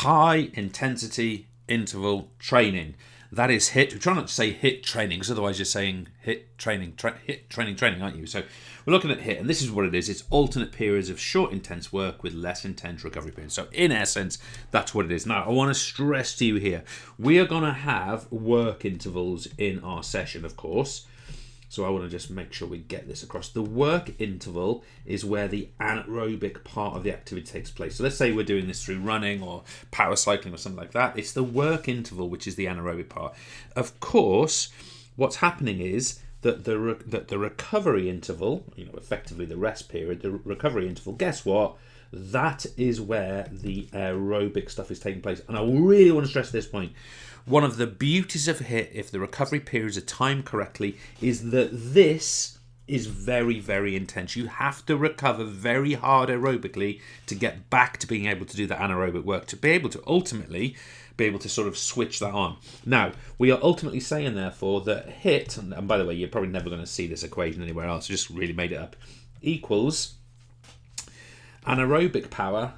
high intensity interval training. That is HIIT. We try not to say HIIT training because otherwise you're saying HIIT training, HIIT training, aren't you? So we're looking at HIIT, and this is what it is. It's alternate periods of short, intense work with less intense recovery periods. So in essence, that's what it is. Now, I want to stress to you here, we are going to have work intervals in our session, of course. So I want to just make sure we get this across. The work interval is where the anaerobic part of the activity takes place. So let's say we're doing this through running or power cycling or something like that. It's the work interval, which is the anaerobic part. Of course, what's happening is that the recovery interval, effectively the rest period, the recovery interval, guess what? That is where the aerobic stuff is taking place. And I really want to stress this point. One of the beauties of HIIT, if the recovery periods are timed correctly, is that this is very, very intense. You have to recover very hard aerobically to get back to being able to do that anaerobic work, to be able to ultimately be able to sort of switch that on. Now, we are ultimately saying, therefore, that HIIT, and by the way, you're probably never going to see this equation anywhere else, I just really made it up, equals anaerobic power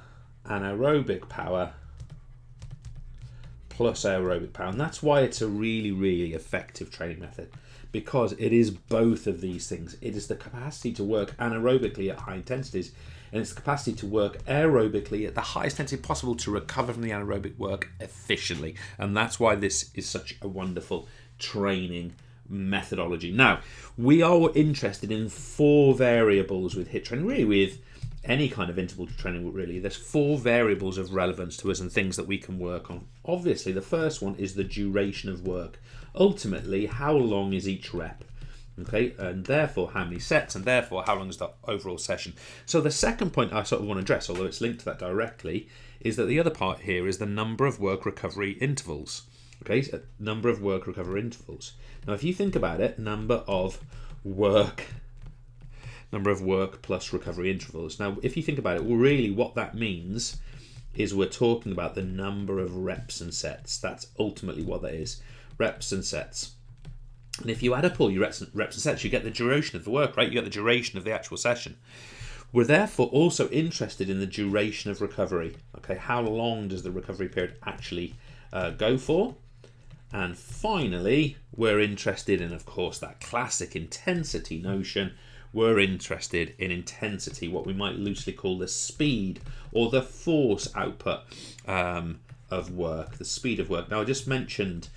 plus aerobic power. And that's why it's a really, really effective training method, because it is both of these things. It is the capacity to work anaerobically at high intensities, and it's the capacity to work aerobically at the highest intensity possible to recover from the anaerobic work efficiently. And that's why this is such a wonderful training methodology. Now, we are interested in 4 variables with HIIT training, really with any kind of interval training, really. There's 4 variables of relevance to us and things that we can work on. Obviously, the first one is the duration of work. Ultimately, how long is each rep? Okay, and therefore how many sets, and therefore how long is the overall session. So the second point I sort of want to address, although it's linked to that directly, is that the other part here is the number of work recovery intervals. Okay, so number of work recovery intervals. Now, if you think about it, number of work plus recovery intervals. Now, if you think about it, well, really what that means is we're talking about the number of reps and sets. That's ultimately what that is, reps and sets. And if you add up all your reps and sets, you get the duration of the work, right? You get the duration of the actual session. We're therefore also interested in the duration of recovery. Okay, how long does the recovery period actually go for? And finally, we're interested in, of course, that classic intensity notion. We're interested in intensity, what we might loosely call the speed or the force output of work, the speed of work. Now, I just mentioned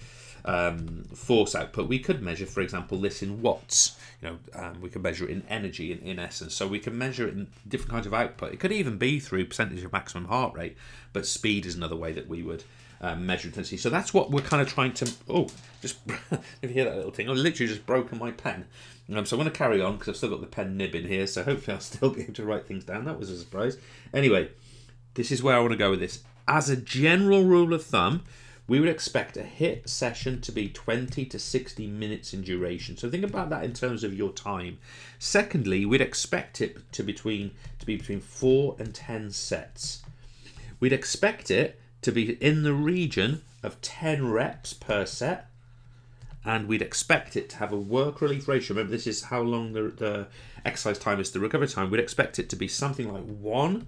force output. We could measure, for example, this in watts. We could measure it in energy, in essence. So we can measure it in different kinds of output. It could even be through percentage of maximum heart rate, but speed is another way that we would measure intensity. So that's what we're kind of trying to... Oh, just if you hear that little thing, I've literally just broken my pen. So I'm going to carry on because I've still got the pen nib in here, so hopefully I'll still be able to write things down. That was a surprise. Anyway, this is where I want to go with this. As a general rule of thumb, we would expect a HIIT session to be 20 to 60 minutes in duration. So think about that in terms of your time. Secondly, we'd expect it to be between 4 and 10 sets. We'd expect it to be in the region of 10 reps per set. And we'd expect it to have a work-relief ratio. Remember, this is how long the exercise time is the recovery time. We'd expect it to be something like 1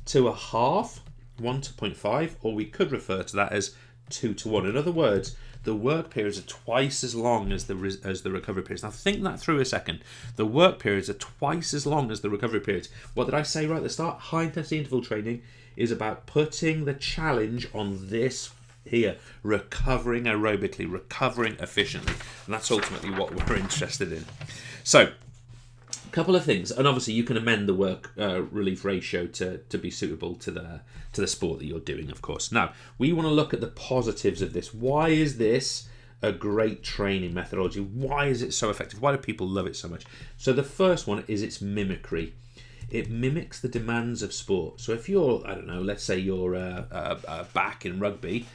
to 0.5, or we could refer to that as 2 to 1. In other words, the work periods are twice as long as the recovery periods. Now, think that through a second. The work periods are twice as long as the recovery periods. What did I say right at the start? High-intensity interval training is about putting the challenge on this here, recovering aerobically, recovering efficiently, and that's ultimately what we're interested in. So, a couple of things, and obviously you can amend the work relief ratio to be suitable to the sport that you're doing, of course. Now, we want to look at the positives of this. Why is this a great training methodology? Why is it so effective? Why do people love it so much? So the first one is its mimicry. It mimics the demands of sport. So if you're, I don't know, let's say you're a back in rugby,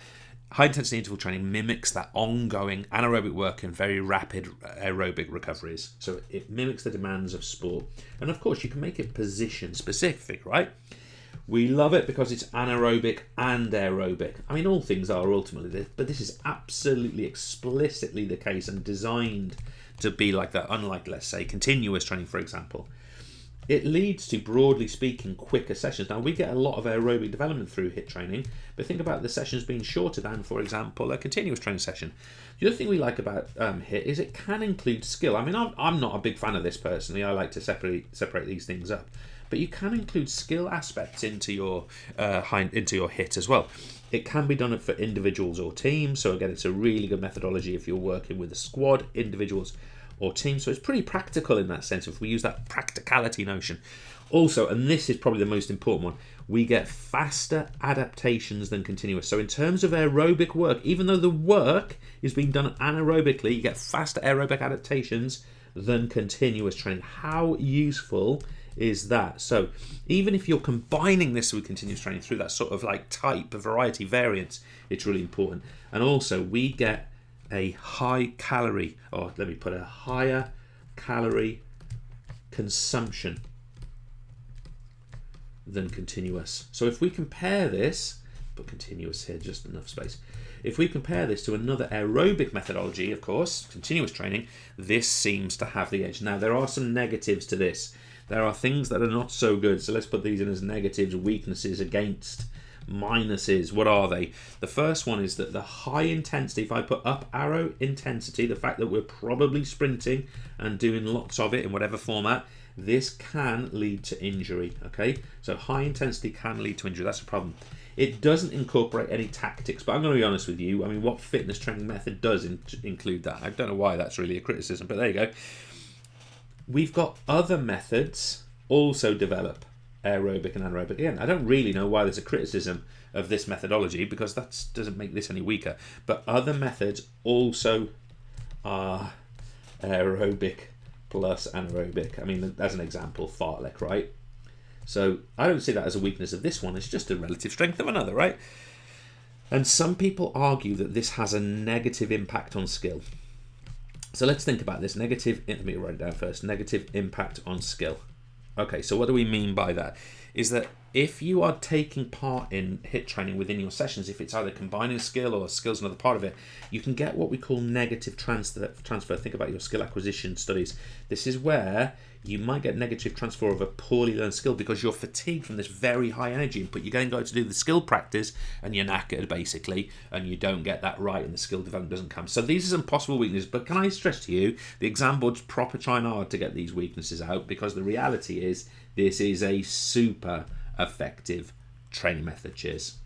high-intensity interval training mimics that ongoing anaerobic work and very rapid aerobic recoveries. So it mimics the demands of sport. And of course, you can make it position-specific, right? We love it because it's anaerobic and aerobic. I mean, all things are ultimately this, but this is absolutely explicitly the case and designed to be like that, unlike, let's say, continuous training, for example. it leads to, broadly speaking, quicker sessions. Now, we get a lot of aerobic development through HIIT training, but think about the sessions being shorter than, for example, a continuous training session. The other thing we like about HIIT is it can include skill. I mean, I'm not a big fan of this personally. I like to separate these things up. But you can include skill aspects into your HIIT as well. It can be done for individuals or teams. So again, it's a really good methodology if you're working with a squad, individuals or teams. So it's pretty practical in that sense if we use that practicality notion. Also, and this is probably the most important one, we get faster adaptations than continuous. So in terms of aerobic work, even though the work is being done anaerobically, you get faster aerobic adaptations than continuous training. How useful is that? So even if you're combining this with continuous training through that sort of like type, variety, variance, it's really important. And also we get a higher calorie consumption than continuous. So if we compare this, put continuous here, just enough space. If we compare this to another aerobic methodology, of course, continuous training, this seems to have the edge. Now, there are some negatives to this. There are things that are not so good. So let's put these in as negatives, weaknesses against minuses. What are they? The first one is that the high intensity, if I put up arrow intensity, the fact that we're probably sprinting and doing lots of it in whatever format, this can lead to injury. Okay, so high intensity can lead to injury. That's a problem. It doesn't incorporate any tactics, but I'm going to be honest with you. I mean, what fitness training method does include that? I don't know why that's really a criticism, but there you go. We've got other methods also develop aerobic and anaerobic. Again, I don't really know why there's a criticism of this methodology because that doesn't make this any weaker. But other methods also are aerobic plus anaerobic. I mean, as an example, fartlek, right? So I don't see that as a weakness of this one. It's just a relative strength of another, right? And some people argue that this has a negative impact on skill. So let's think about this. Let me write it down first. Negative impact on skill. Okay, so what do we mean by that? Is that if you are taking part in HIIT training within your sessions, if it's either combining skill or skill's another part of it, you can get what we call negative transfer. Think about your skill acquisition studies. This is where you might get negative transfer of a poorly learned skill because you're fatigued from this very high energy input. You're going to go to do the skill practice and you're knackered basically, and you don't get that right and the skill development doesn't come. So these are some possible weaknesses, but can I stress to you, the exam board's proper trying hard to get these weaknesses out because the reality is this is a super effective training method. Cheers.